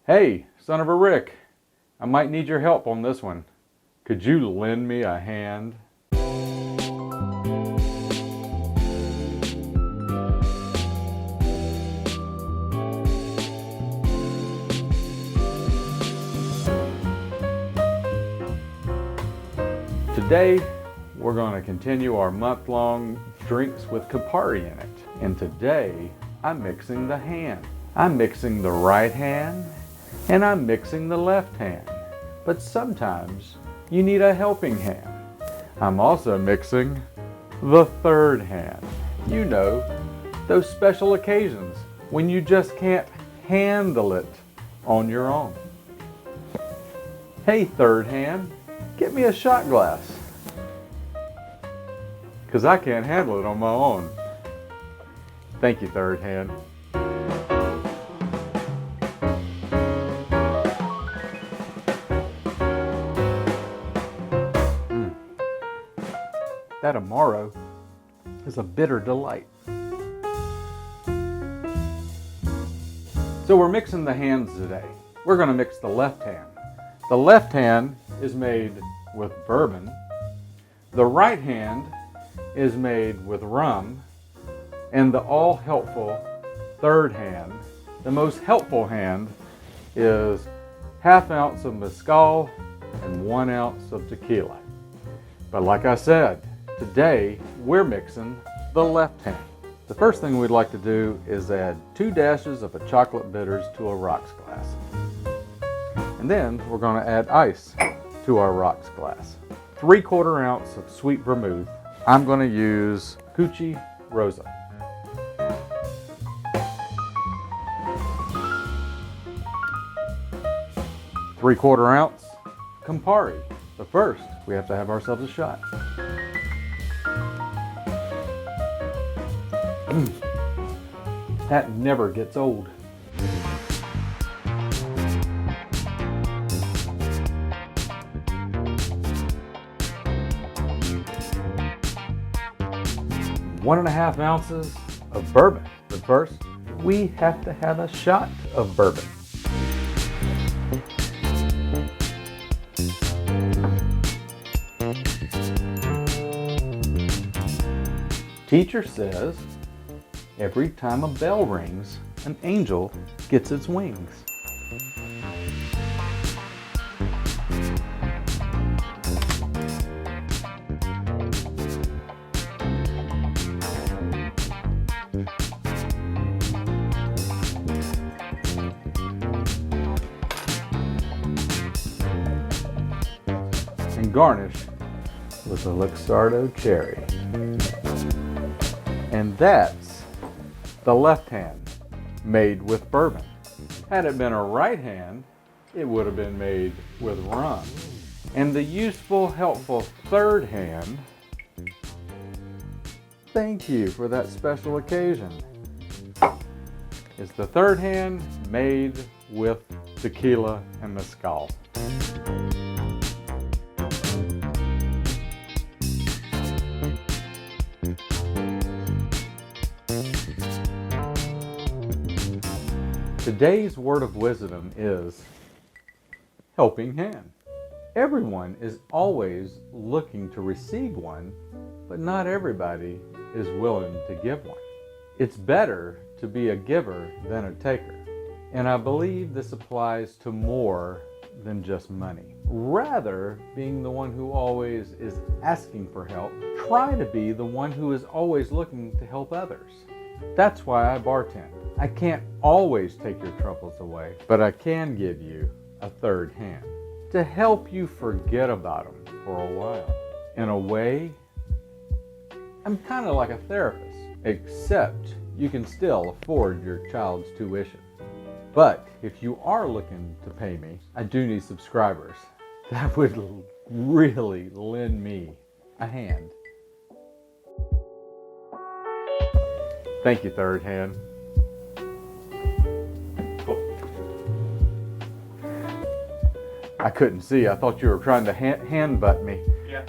Hey, son of a Rick, I might need your help on this one. Could you lend me a hand? Today, we're going to continue our month-long drinks with Campari in it. And today, I'm mixing the hand. I'm mixing the right hand, and I'm mixing the left hand. But sometimes, you need a helping hand. I'm also mixing the third hand. You know, those special occasions when you just can't handle it on your own. Hey, third hand, get me a shot glass. Because I can't handle it on my own. Thank you, third hand. That Amaro is a bitter delight. So we're mixing the hands today. We're going to mix the left hand. The left hand is made with bourbon. The right hand is made with rum. And the all-helpful third hand, the most helpful hand, is 1/2 ounce of mezcal and 1 ounce of tequila. But like I said, today we're mixing the left hand. The first thing we'd like to do is add 2 dashes of a chocolate bitters to a rocks glass. And then we're going to add ice to our rocks glass. 3/4 ounce of sweet vermouth. I'm going to use Cucci Rosa. Three-quarter ounce Campari. But first, we have to have ourselves a shot. That never gets old. One and a half ounces of bourbon. But first, we have to have a shot of bourbon. Teacher says, every time a bell rings, an angel gets its wings. And garnish with a Luxardo cherry. And that's the left hand, made with bourbon. Had it been a right hand, it would have been made with rum. And the useful, helpful third hand, thank you for that special occasion, is the third hand made with tequila and mezcal. Today's word of wisdom is helping hand. Everyone is always looking to receive one, but not everybody is willing to give one. It's better to be a giver than a taker. And I believe this applies to more than just money. Rather, being the one who always is asking for help, try to be the one who is always looking to help others. That's why I bartend. I can't always take your troubles away, but I can give you a third hand to help you forget about them for a while. In a way, I'm kind of like a therapist, except you can still afford your child's tuition. But if you are looking to pay me, I do need subscribers. That would really lend me a hand. Thank you, third hand. I couldn't see. I thought you were trying to hand butt me. Yeah.